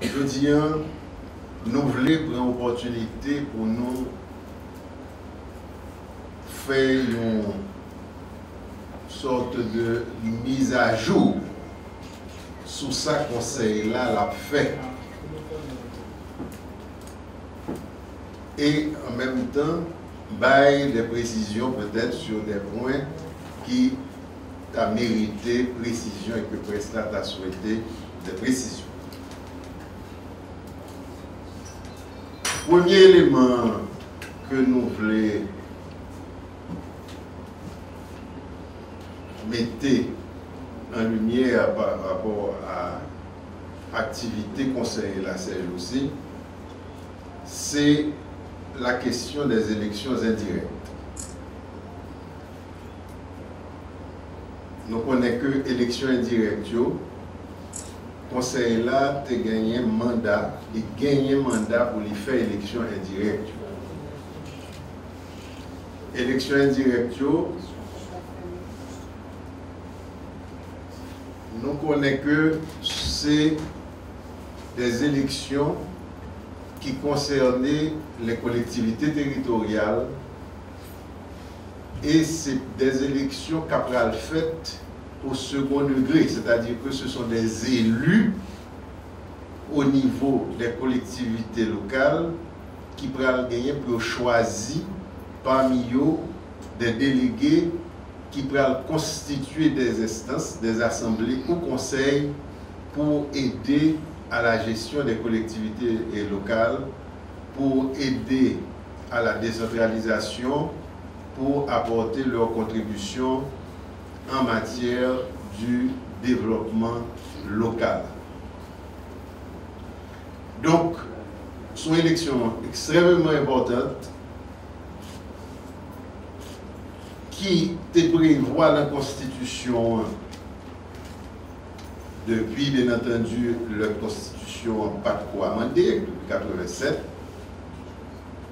je dis, nous voulons prendre l'opportunité pour nous faire une sorte de mise à jour sous ça conseil là l'a fait. Et en même temps, bailler des précisions peut-être sur des points qui a mérité précision et que Prestat a souhaité des précisions. Premier élément que nous voulons mettre en lumière par rapport à l'activité conseil la CLOC, c'est la question des élections indirectes. Nous connaissons que l'élection indirecte, le conseil là a gagné un mandat, pour lui faire élection indirecte. Élection indirecte, nous connaissons que c'est des élections qui concernaient les collectivités territoriales et c'est des élections qu'après faites au second degré, c'est-à-dire que ce sont des élus au niveau des collectivités locales qui prennent gagner pour choisir parmi eux des délégués qui prennent constituer des instances, des assemblées ou conseils pour aider à la gestion des collectivités locales, pour aider à la décentralisation, pour apporter leur contribution en matière du développement local. Donc, c'est une élection extrêmement importante qui prévoit la Constitution depuis, bien entendu, la Constitution pas de quoi amender depuis 1987.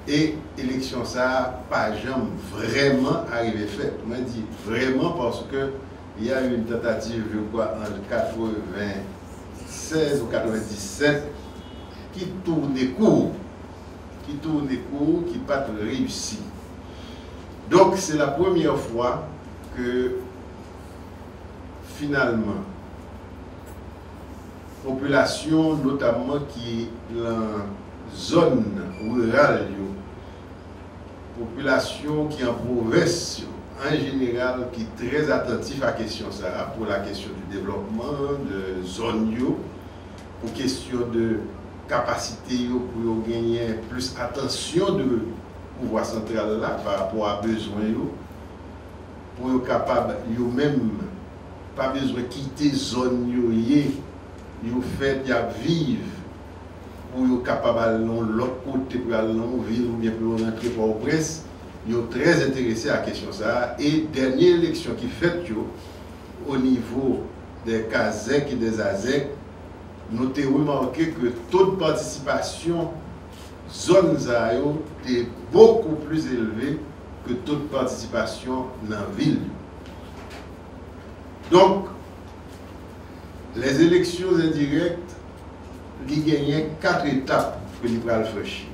Et l'élection, ça n'a pas jamais vraiment arrivé fait. Je dis vraiment parce qu'il y a eu une tentative, je crois, en 1996 ou 1997 qui tournait court, qui n'a pas réussi. Donc, c'est la première fois que, finalement, la population, notamment qui est dans la zone rurale, population qui est en province, en général, qui est très attentif à la question ça, pour la question du développement, de zone, pour question de capacité, pour gagner plus attention de pouvoir central là par rapport à besoin, pour être capable, même pas besoin de quitter zone, fait vivre pour être capable d'aller de l'autre côté pour aller dans la ville ou bien pour rentrer par au presse, ils sont très intéressés à la question ça. Et dernière élection qui fait au niveau des CASEC et des ASEC, nous avons remarqué que le taux de participation zone ZAO est beaucoup plus élevé que le taux de participation dans la ville. Donc, les élections indirectes, il y a 4 étapes que nous allons franchir.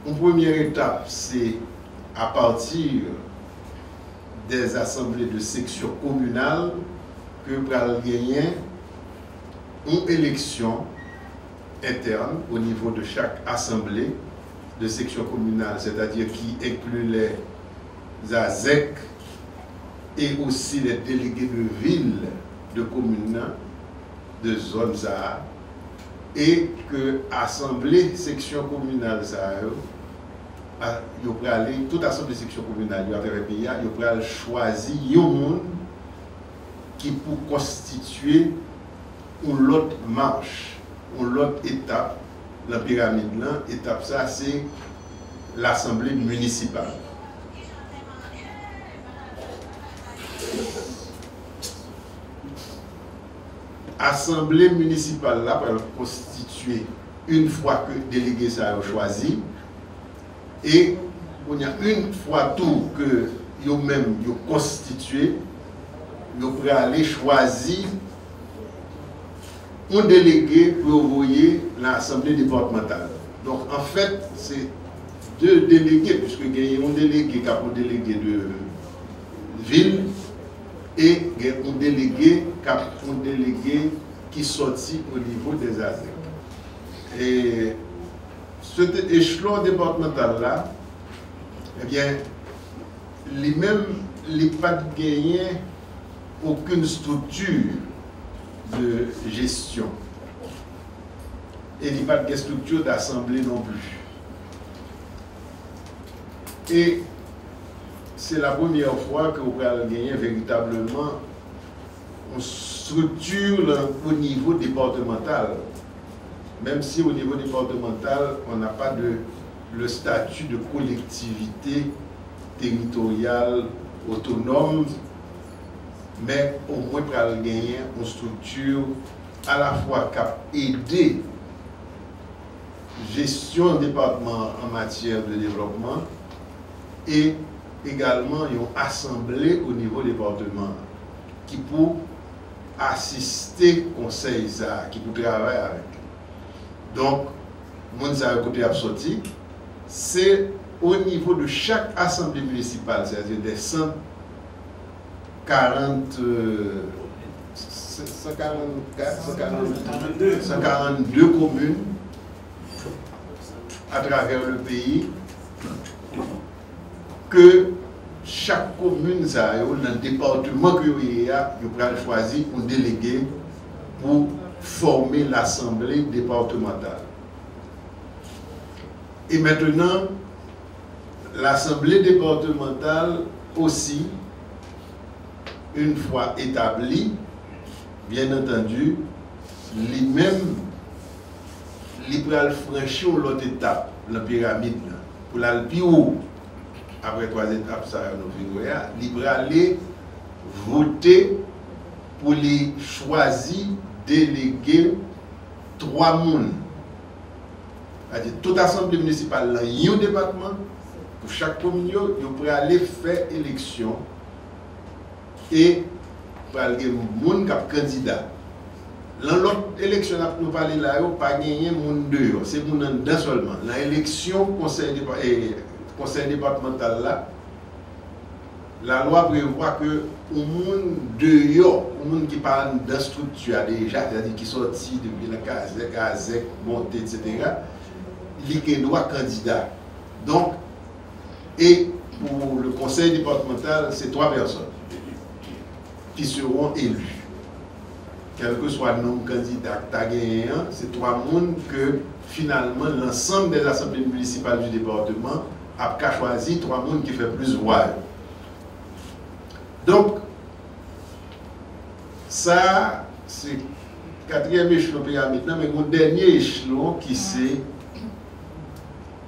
Une première étape, c'est à partir des assemblées de section communale que nous allons gagner une élection interne au niveau de chaque assemblée de section communale, c'est-à-dire qui inclut les ASEC et aussi les délégués de ville, de communes, de zones ZAA, et que l'assemblée section communale, toute assemblée section communale à travers le pays, il peut choisir un monde qui peut constituer une autre marche, une autre étape, la pyramide là, étape ça c'est l'assemblée municipale. Assemblée municipale là va constituer une fois que le délégué ça a choisi et on y a une fois tout que yo même yo constitué, yo peut aller choisir un délégué pour envoyer l'Assemblée départementale. Donc en fait, c'est deux délégués, puisque il y a un délégué qui a un délégué de ville et il y a un délégué qui sortit au niveau des ASEC. Et cet échelon départemental-là, eh bien, lui-même, il n'a pas gagné aucune structure de gestion. Et il n'y a pas de structure d'assemblée non plus. Et c'est la première fois que vous allez gagner véritablement une structure au niveau départemental. Même si au niveau départemental, on n'a pas le statut de collectivité territoriale autonome, mais au moins pour gagner une structure à la fois qui a aidé gestion département en matière de développement et également une assemblée au niveau département qui peut assister au conseil ça, qui peut travailler avec. Donc, mon côté absorti, c'est au niveau de chaque assemblée municipale, c'est-à-dire des 142 communes à travers le pays, que chaque commune, dans le département que il y a, choisir un délégué pour former l'assemblée départementale. Et maintenant, l'assemblée départementale aussi, une fois établie, bien entendu, lui-même, il peut franchir l'autre étape, la pyramide, pour aller plus haut. Après 3 étapes, ça il peut aller voter pour les choisir, déléguer 3 personnes. C'est-à-dire toute assemblée municipale dans un département, pour chaque commune, il peut aller faire élection et pour aller des gens qui sont candidats. Dans l'autre élection, nous parlons là, il n'y a pas gagné monde dehors, c'est monde dedans seulement. Dans l'élection conseil départemental là, la loi prévoit que le monde dehors, le monde qui parle de structure déjà, c'est-à-dire qui sortit depuis la CASEC, montée, etc., il doit candidat. Donc, et pour le conseil départemental, c'est 3 personnes qui seront élues. Quel que soit le nombre de candidats que tu as gagné, c'est 3 personnes que finalement l'ensemble des assemblées municipales du département a choisi 3 personnes qui font plus voix. Donc, ça, c'est le 4e échelon maintenant, mais mon dernier échelon qui c'est,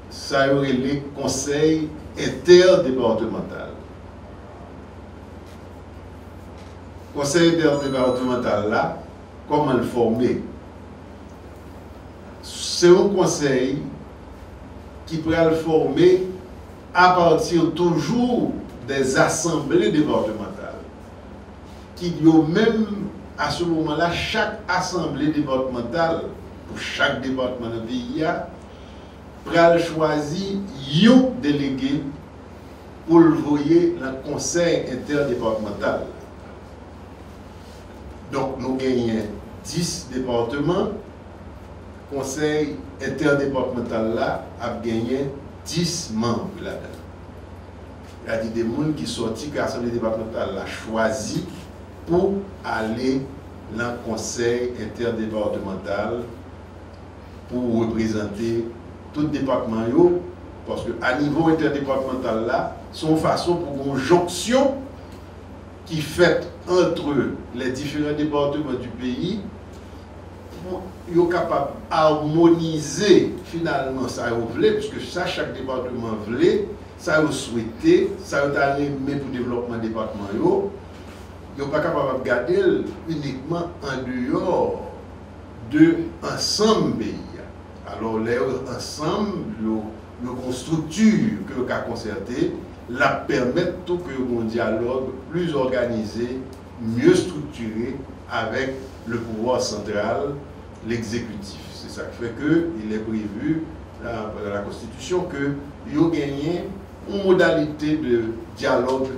ça y aurait les conseils interdépartemental. Conseil interdépartemental là, comment le former? C'est un conseil qui pourrait le former à partir toujours des assemblées départementales. Qui ont même à ce moment-là, chaque assemblée départementale, pour chaque département du pays, pourrait choisir un délégué pour le voyer dans le conseil interdépartemental. Donc, nous gagnons 10 départements. Le conseil interdépartemental là a gagné 10 membres là-dedans. Il y a des gens qui sont sortis que l'Assemblée départementale a choisi pour aller dans le conseil interdépartemental pour représenter tout le département. Parce qu'à niveau interdépartemental là, c'est une façon pour une jonction qui fait entre les différents départements du pays pour être capable d'harmoniser finalement ça voulait, puisque ça chaque département voulait, ça a souhaité, ça a aimé pour le développement du département. Ils ne sont pas capables de garder uniquement en dehors de l'ensemble pays. Alors, l'ensemble, la structure que l'on a concertée, la permettent tout que un dialogue plus organisé, mieux structuré avec le pouvoir central l'exécutif. C'est ça qui fait qu'il est prévu dans la Constitution qu'il y a gagné une modalité de dialogue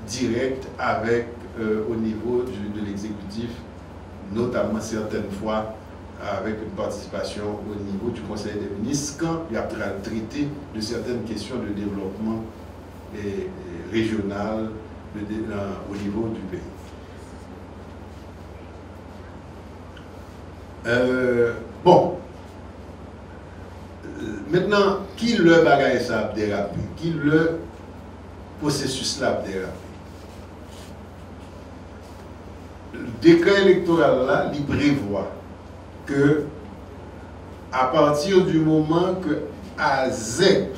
direct avec, au niveau de l'exécutif, notamment certaines fois avec une participation au niveau du Conseil des ministres quand il y a traité de certaines questions de développement régional au niveau du pays. Bon, maintenant, qui le bagage ça a dérapé? Qui le processus là a dérapé? Le décret électoral là, il prévoit que à partir du moment que AZEC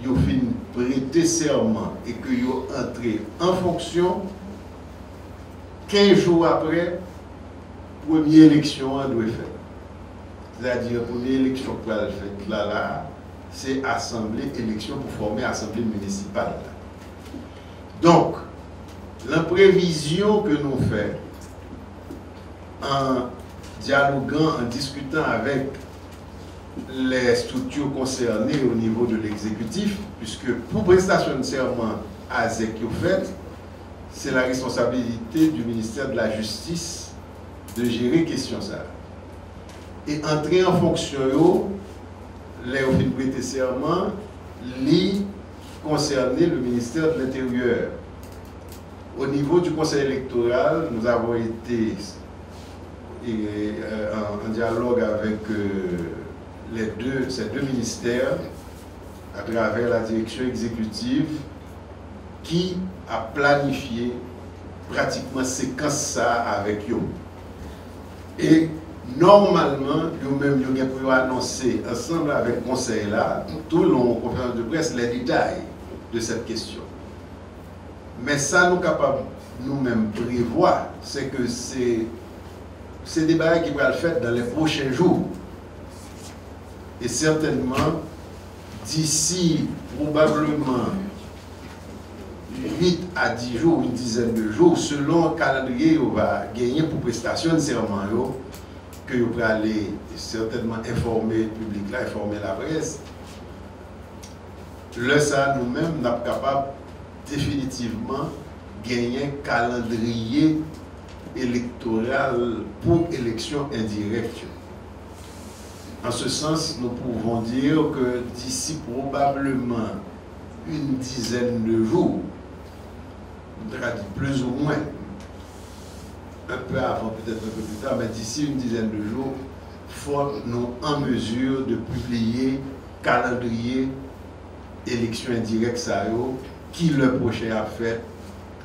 yo fin prêter serment et que yo entré en fonction, 15 jours après, première élection doit faire. C'est-à-dire, première élection pour être faite là, c'est assemblée, élection pour former assemblée municipale. Donc, la prévision que nous faisons en dialoguant, en discutant avec les structures concernées au niveau de l'exécutif, puisque pour prestation de serment AZEC fait, c'est la responsabilité du ministère de la Justice de gérer question ça. Et entrer en fonction, les officiers prêter serment, li concerner le ministère de l'Intérieur. Au niveau du Conseil électoral, nous avons été en dialogue avec ces deux ministères à travers la direction exécutive qui a planifié pratiquement séquence ça avec eux. Et normalement, nous-mêmes, nous avons annoncé ensemble avec le conseil là, tout le long de la conférence de presse, les détails de cette question. Mais ça, nous sommes capables nous-mêmes prévoir, c'est que c'est des débats qui vont le faire dans les prochains jours. Et certainement, d'ici probablement 8 à 10 jours, une dizaine de jours, selon le calendrier, on va gagner pour prestation de serment, que vous pouvez aller certainement informer le public, là, informer la presse. Là, ça, nous-mêmes, nous sommes capables définitivement gagner un calendrier électoral pour élection indirecte. En ce sens, nous pouvons dire que d'ici probablement une dizaine de jours, plus ou moins, un peu avant, peut-être un peu plus tard, mais d'ici une dizaine de jours, faut nous en mesure de publier calendrier élection indirecte qui le prochain a fait,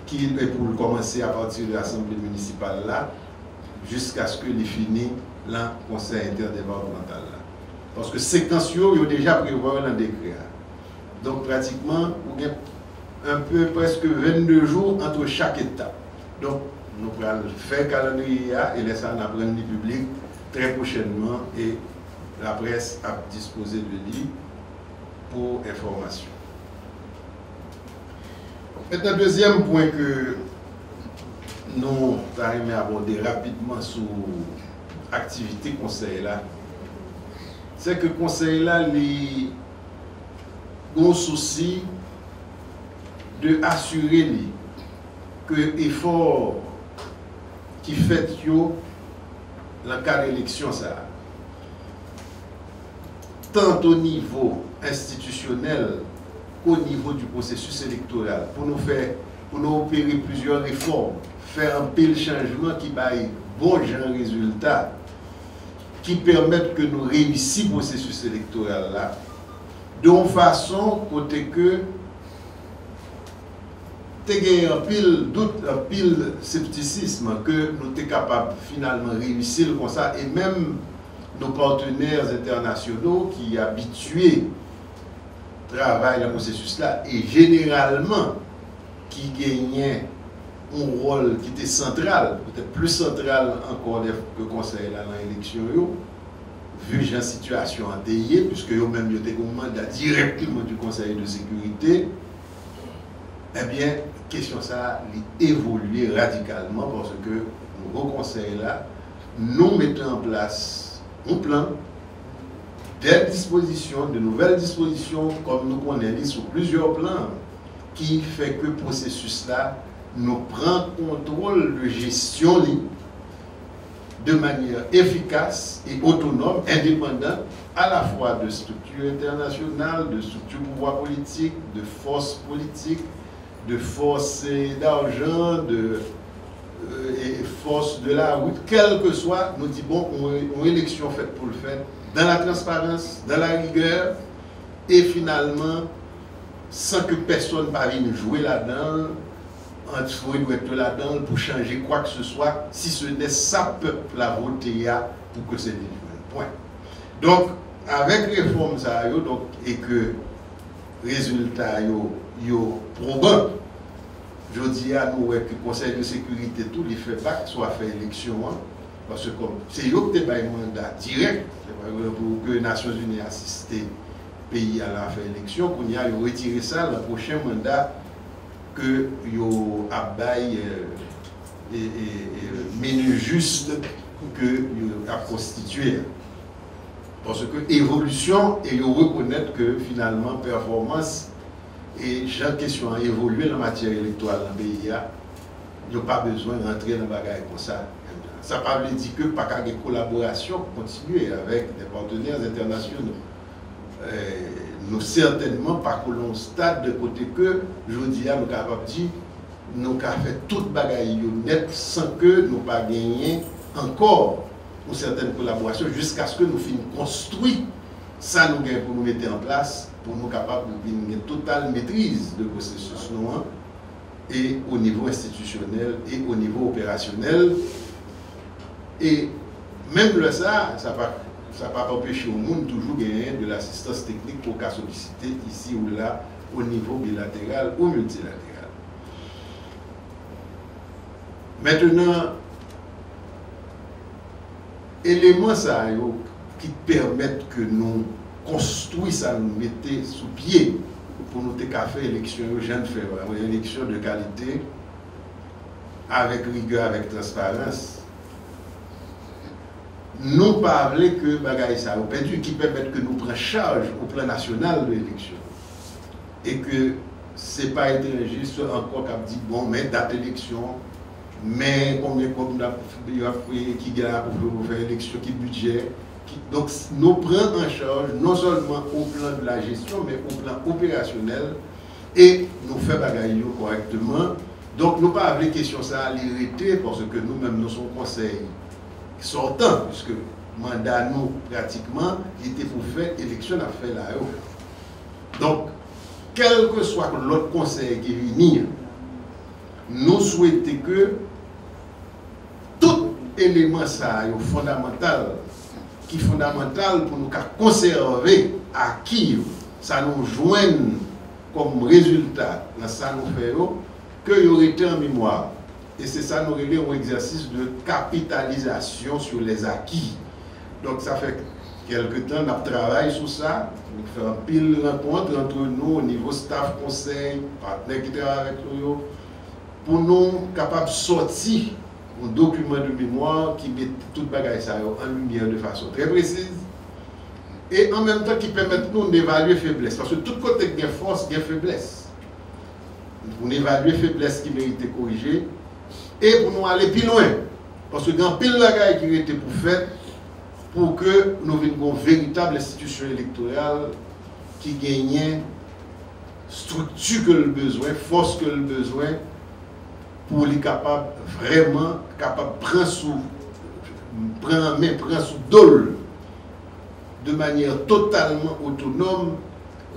qui est pour commencer à partir de l'Assemblée municipale là, jusqu'à ce que les finisse le Conseil interdépartemental là. Parce que séquence, il y a déjà prévu dans le décret. Donc pratiquement, il y a un peu presque 22 jours entre chaque étape. Donc, nous allons faire calendrier et laisser en apprendre le public très prochainement et la presse a disposé de lui pour information. Un deuxième point que nous allons aborder rapidement sur l'activité conseil là, c'est que le conseil là, il a un souci de assurer que l'effort qui fait dans le cas d'élection, tant au niveau institutionnel qu'au niveau du processus électoral, pour nous opérer plusieurs réformes, faire un pile changement qui baille bon genre résultat, qui permettent que nous réussissions le processus électoral là, de façon côté que tu as un pile doute, un pile scepticisme que nous sommes capables finalement de réussir comme ça, et même nos partenaires internationaux qui habitués travaillent dans le processus là, et généralement qui gagnaient un rôle qui était central, peut-être plus central encore que le conseil là dans l'élection, vu la situation endeuillée, puisque eux-mêmes ils étaient au mandat directement du Conseil de sécurité, eh bien, question ça a évolué radicalement parce que le Conseil là nous mettons en place un plan, des dispositions, de nouvelles dispositions, comme nous connaissons sur plusieurs plans, qui fait que le processus-là nous prend contrôle de gestion de manière efficace et autonome, indépendante, à la fois de structures internationales, de structures pouvoir politique, de forces politiques, de forces d'argent, et forces de la route, quel que soit, nous disons, une élection faite pour le faire, dans la transparence, dans la rigueur, et finalement, sans que personne ne vienne jouer là-dedans, entrer là-dedans pour changer quoi que ce soit, si ce n'est sa peuple la voter pour que c'est délivré. Point. Donc, avec réforme ça, donc, et que résultat yo probant, je dis à nous que le Conseil de sécurité, tout les fait pas soit fait élection, hein, parce que c'est eux qui ont un mandat direct pour que les Nations Unies assistent le pays à la faire élection, qu'on y a retiré ça le prochain mandat que yo abaye menu juste que yo a constitué. Parce que évolution et yo reconnaître que finalement performance et chaque question a évolué en matière électorale dans le pays, il n'y a pas besoin d'entrer dans le bagage comme ça. Ça ne veut pas dire que pas de collaboration continuer avec des partenaires internationaux. Nous certainement pas que l'on stade de côté que je dis à nous capables de dire nous avons fait toute bagaille net sans que nous pas gagné encore pour certaines collaborations jusqu'à ce que nous finissions construire ça nous gagne pour nous mettre en place pour nous capables de une totale maîtrise de processus noir et au niveau institutionnel et au niveau opérationnel et même le ça va pas empêcher au monde toujours gagner de l'assistance technique pour qu'à solliciter ici ou là au niveau bilatéral ou multilatéral. Maintenant, éléments ça qui permettent que nous construisons ça, nous mettons sous pied pour nous faire élection, une élection de qualité avec rigueur, avec transparence. Nous parlons que bagaille ça a perdu qui permettent que nous prenions charge au plan national de l'élection et que ce n'est pas étranger encore qui dit bon mais date d'élection mais combien qui gagne pour faire l'élection qui budget donc nous prenons en charge non seulement au plan de la gestion mais au plan opérationnel et nous faisons bagaille correctement donc nous pas avec question ça à l'irriter parce que nous-mêmes nous sommes conseil sortant, puisque le mandat nous, pratiquement, était pour faire élection à faire là-haut. Donc, quel que soit l'autre conseil qui vient, nous souhaitons que tout élément ça est fondamental, qui est fondamental pour nous conserver à qui ça nous joigne comme résultat dans ça nous fait, que y aurait été en mémoire. Et c'est ça, nous avons un exercice de capitalisation sur les acquis. Donc, ça fait quelque temps, nous travaillons sur ça. Nous faisons pile de rencontres entre nous, au niveau staff, conseil, partenaires qui travaillent avec nous, pour nous capables de sortir un document de mémoire qui met toute bagaille ça en lumière de façon très précise. Et en même temps, qui permettent nous d'évaluer faiblesse. Parce que tout côté il y a force, il y a faiblesse. Pour évaluer faiblesse qui mérite de corriger. Et pour nous aller plus loin, parce que dans pile bagaille qui était pour faire, pour que nous ayons une véritable institution électorale qui gagne structure que le besoin, force que le besoin, pour les capables vraiment capable prendre sous dol de manière totalement autonome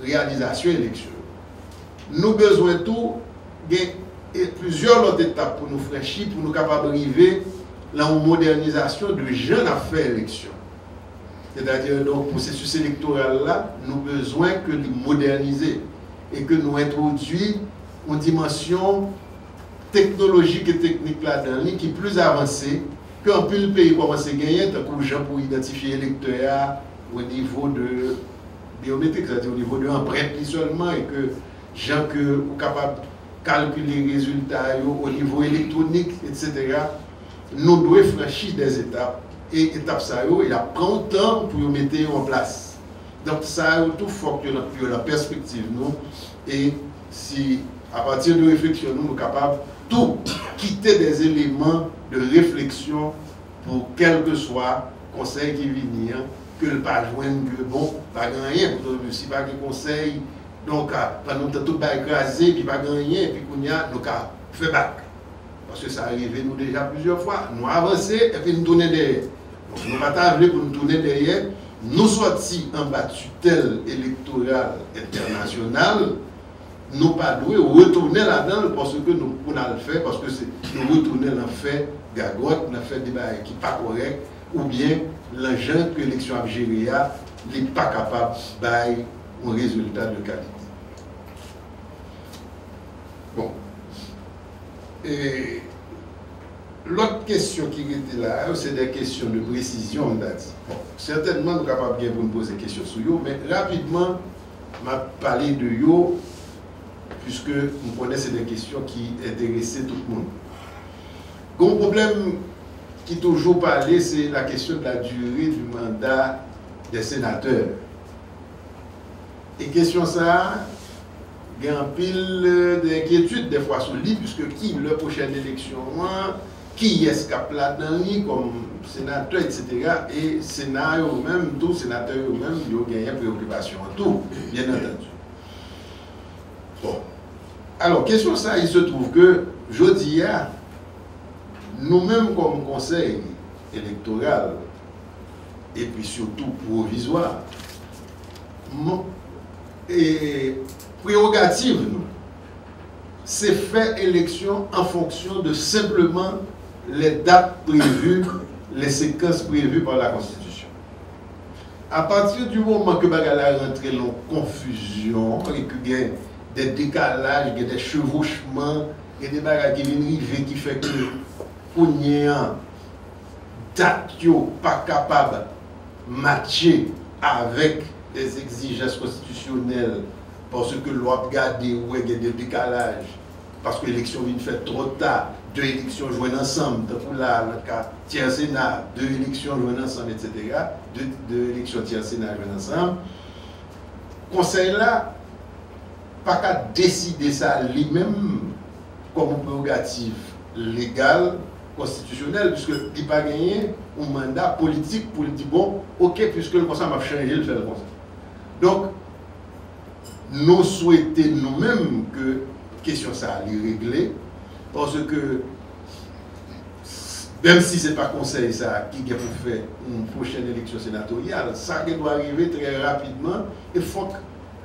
réalisation élection. Nous besoin tout et plusieurs autres étapes pour nous franchir, pour nous capables d'arriver dans une modernisation de jeunes à faire élection. C'est-à-dire, donc, le processus électoral là, nous avons besoin que nous moderniser et que nous introduisons une dimension technologique et technique là-dedans qui est plus avancée qu'un peu le pays commence à gagner, tant que les gens pour identifier l'électeur au niveau de biométrique, c'est-à-dire au niveau de l'empreinte seulement, et que les gens sont capables calculer les résultats au niveau électronique, etc. nous devons franchir des étapes. Et étapes ça, il a pris un temps pour mettre en place. Donc ça, tout faut que la perspective nous. Et si à partir de réflexion, nous sommes capables de tout quitter des éléments de réflexion pour quel que soit le conseil qui vient, que le pas joindre que bon, pas rien, si pas de conseil, donc pendant tout pas écrasé, puis pas rien, puis qu'on y a, donc fait bac. Parce que ça arrive nous déjà plusieurs fois. Nous avancer et puis nous tourner derrière. Donc nous ne pouvons pas pour nous tourner derrière. Nous sortis en bas de tutelle électorale internationale. Nous pas doués retourner là-dedans parce que nous pouvons le faire, parce que nous retourner dans le fait gagotte, dans le fait débat qui n'est pas correct, ou bien l'engin que l'élection algérienne n'est pas capable d'avoir un résultat de qualité. Bon. Et l'autre question qui était là, c'est des questions de précision, on a dit. Bon, certainement, nous sommes capables de nous poser des questions sur eux, mais rapidement, je vais parler de eux, puisque nous connaissons des questions qui intéressaient tout le monde. Un problème qui est toujours parlé, c'est la question de la durée du mandat des sénateurs. Et question ça, il y a un pile d'inquiétude des fois sur lui, puisque qui la prochaine élection, qui est capable là-dedans, comme sénateur, etc. Et Sénat eux-mêmes, tous sénateurs eux-mêmes, ils ont gagné préoccupation en tout, bien entendu. Bon. Alors, question ça, il se trouve que, jeudi, nous-mêmes comme conseil électoral, et puis surtout provisoire, et prérogative, nous, c'est faire élection en fonction de simplement les dates prévues, les séquences prévues par la Constitution. À partir du moment que Bagala rentre en confusion, et qu'il y a des décalages, il y a des chevauchements, il y a des bagages qui viennent arriver qui fait que on y a date pas capable de matcher avec les exigences constitutionnelles parce que l'on regarde où il y a des décalages, parce que l'élection vient faire trop tard, deux élections joignent ensemble, pour le cas tiers Sénat, deux élections joignent ensemble, etc. Deux élections tiers Sénat joignent ensemble. Le conseil là, pas qu'à décider ça lui-même comme une prérogative légale, constitutionnelle, puisque il n'a pas gagné un mandat politique pour dire bon, ok, puisque le conseil m'a changé, le fait le conseil. Donc, nous souhaitons nous-mêmes que la question ça allait régler, parce que même si ce n'est pas le conseil ça, qui a pour faire une prochaine élection sénatoriale, ça doit arriver très rapidement. Il faut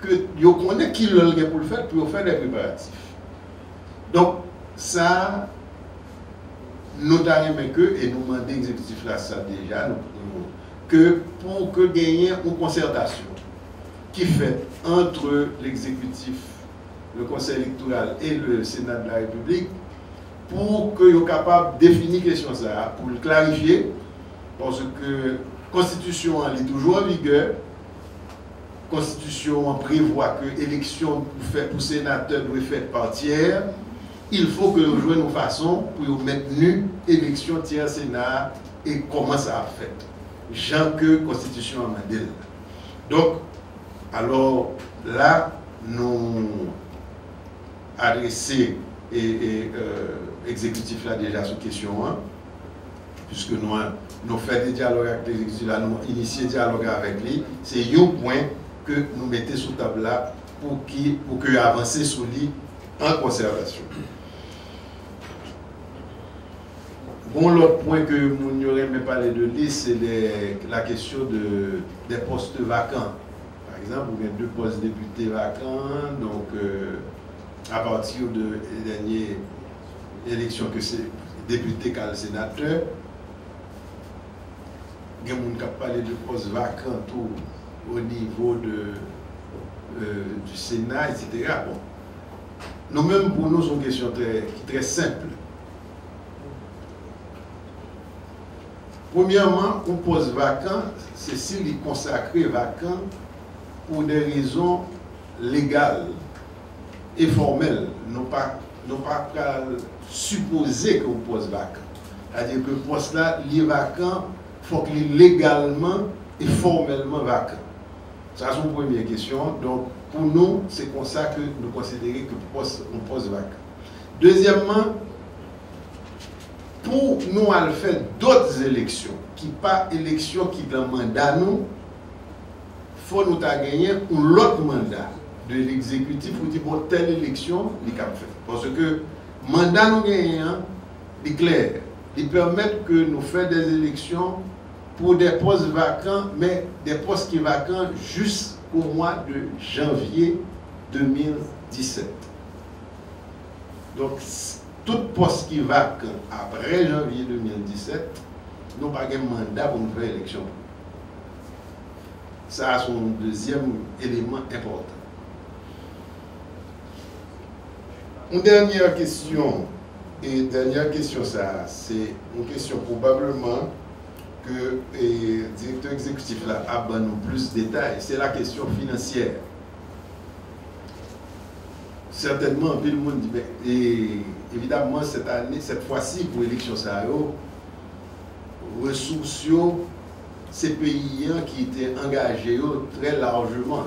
que vous connaissez qui l'a pour le faire, pour faire des préparatifs. Donc, ça, nous avons que, et nous demandons l'exécutif là, ça déjà, que pour que gagner une concertation qui fait entre l'exécutif, le conseil électoral et le Sénat de la République, pour qu'ils soient capables de définir la question ça, pour le clarifier, parce que la Constitution est toujours en vigueur. La Constitution prévoit que l'élection pour sénateur doit être faite par tiers. Il faut que nous jouions une façon pour maintenir l'élection tiers Sénat et comment ça a fait. Jean que la Constitution a mandé. Donc, alors là, nous adressons l'exécutif là déjà sur question 1, puisque nous faisons des dialogues avec l'exécutif là, nous initions des dialogues avec lui. C'est un point que nous mettons sous table là pour qu'il avance sur lui en conservation. Bon, l'autre point que nous aurions parlé de lui, c'est la question des postes vacants. Par exemple, il y a 2 postes députés vacants, donc à partir de la dernière élection que c'est député qu'à le sénateur, il y a des gens qui ont parlé de postes vacants au niveau du Sénat, etc. Bon. Nous-mêmes, pour nous, c'est une question très simple. Premièrement, un poste vacant, c'est s'il est consacré vacant pour des raisons légales et formelles. Non pas supposer qu'on poste vacant. C'est-à-dire que le poste là, il est vacant, il faut qu'il est légalement et formellement vacant. Ça, c'est une première question. Donc, pour nous, c'est comme ça que nous considérons que le poste vacant. Deuxièmement, pour nous aller faire d'autres élections, qui pas élections qui dans le mandat nous, il faut nous gagner l'autre mandat de l'exécutif pour dire bon, telle élection, il cap fait. Parce que le mandat nous gagnons, est clair. Il permet que nous fassions des élections pour des postes vacants, mais des postes qui sont vacants jusqu'au mois de janvier 2017. Donc, tout poste qui est vacant après janvier 2017, nous n'avons pas de mandat pour nous faire élection. Ça, c'est un deuxième élément important. Une dernière question, ça, c'est une question probablement que le directeur exécutif là, a besoin de plus de détails. C'est la question financière. Certainement, tout le monde dit, et évidemment, cette année, cette fois-ci, pour l'élection, ressources, ces pays qui étaient engagés très largement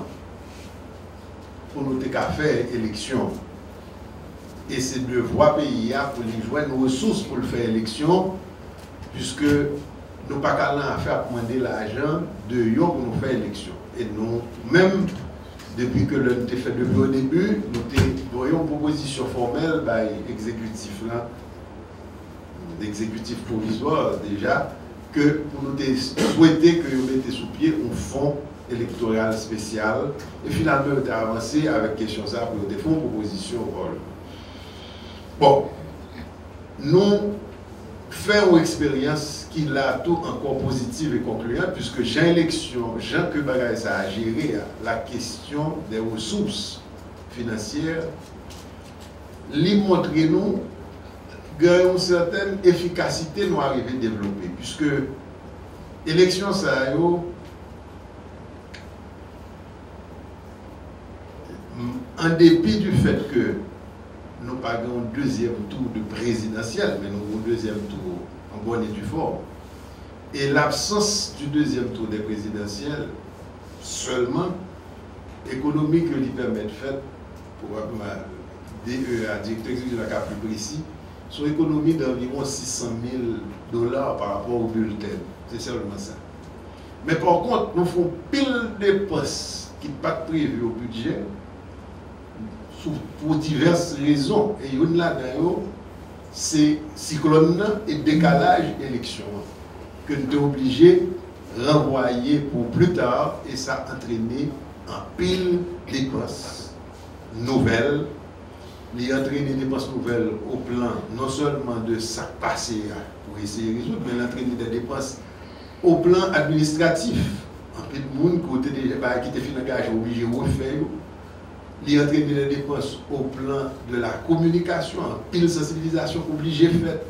pour nous faire élection. Et c'est de voir pays pour les jouer nos ressources pour le faire élection, puisque nous n'avons pas qu'à faire demander l'argent de eux pour nous faire élection. Et nous, même depuis que nous avons fait depuis au début, nous avons une proposition formelle l'exécutif là, l'exécutif provisoire déjà, que pour nous souhaiter que nous mettions sous pied un fonds électoral spécial. Et finalement, nous avons avancé avec la question ça pour nous faire une proposition au Parlement. Bon, nous faisons une expérience qui est tout encore positive et concluante, puisque Jean que Bagay ça a géré la question des ressources financières, lui montre nous une certaine efficacité nous arrive à développer, puisque l'élection ça en dépit du fait que nous pagons un deuxième tour de présidentiel, mais nous avons un deuxième tour en bonne et due forme. Et l'absence du deuxième tour des présidentielles, seulement, économique que lui permet de faire, probablement DEA, directeur exécutif de la CAP plus précis, son économie d'environ 600 000 $ par rapport au bulletin. C'est seulement ça. Mais par contre, nous faisons pile de postes qui ne sont pas prévus au budget, pour diverses raisons. Et une là-dedans, c'est cyclone et décalage élection que nous sommes obligés de renvoyer pour plus tard, et ça a entraîné en pile de dépenses nouvelles. Il a entraîné des dépenses nouvelles au plan non seulement de ça passé pour essayer de résoudre, mais il a entraîné des dépenses au plan administratif. En pile de monde qui était engagé obligé de refaire. Il a entraîné des dépenses au plan de la communication, en pile sensibilisation obligée faite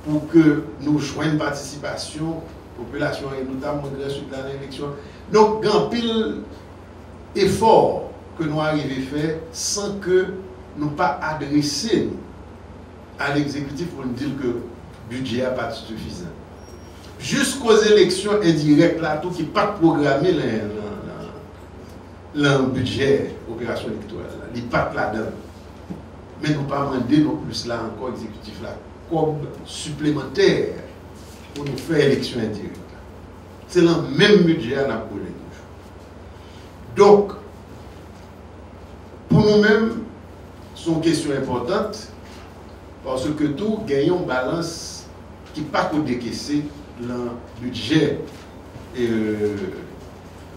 pour que nous joignions une participation, population et notamment suite à l'élection. Donc, un pile effort que nous arrivons à faire sans que nous pas adresser à l'exécutif pour nous dire que le budget n'est pas suffisant. Jusqu'aux élections indirectes, là, tout qui n'est pas programmé le budget opération électorale, il pas là-dedans. Mais nous pas demander non plus là encore exécutif là comme supplémentaire pour nous faire élection indirecte. C'est le même budget à la politique. Donc, pour nous-mêmes, c'est une question importante parce que tout gagne une balance qui n'est pas décaissée dans le budget et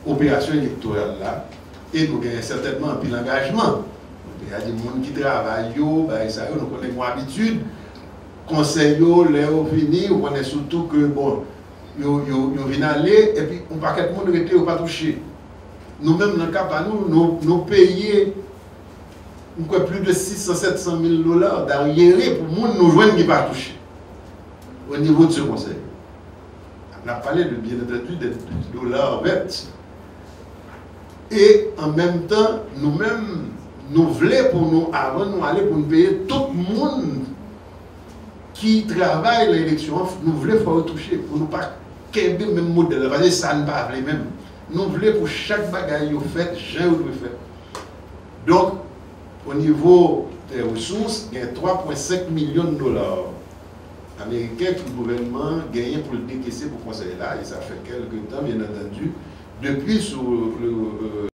opération électorale là. Et nous avons certainement un peu d'engagement. Il y a des gens qui travaillent, nous connaissons l'habitude. Conseil, les venus, on connaît surtout que bon, ils viennent aller et puis on va pas de monde rester ou pas toucher. Nous-mêmes, dans le cas de nous payons plus de 600-700 000 $ d'arriérés pour les gens nous joindre qui ne pas toucher au niveau de ce conseil. On a parlé de bien entendu des dollars verts. Et en même temps, nous-mêmes, nous voulons pour nous, avant de nous aller pour nous payer tout le monde qui travaillent l'élection, nous voulons faire retoucher pour ne pas qu'un même modèle, parce que ça ne pas les mêmes. Nous voulons pour chaque bagaille fait, j'ai ou fait. Donc, au niveau des ressources, il y a 3,5 millions de dollars américains que le gouvernement gagne pour le décaisser pour le conseil là, et ça fait quelques temps, bien entendu, depuis sur le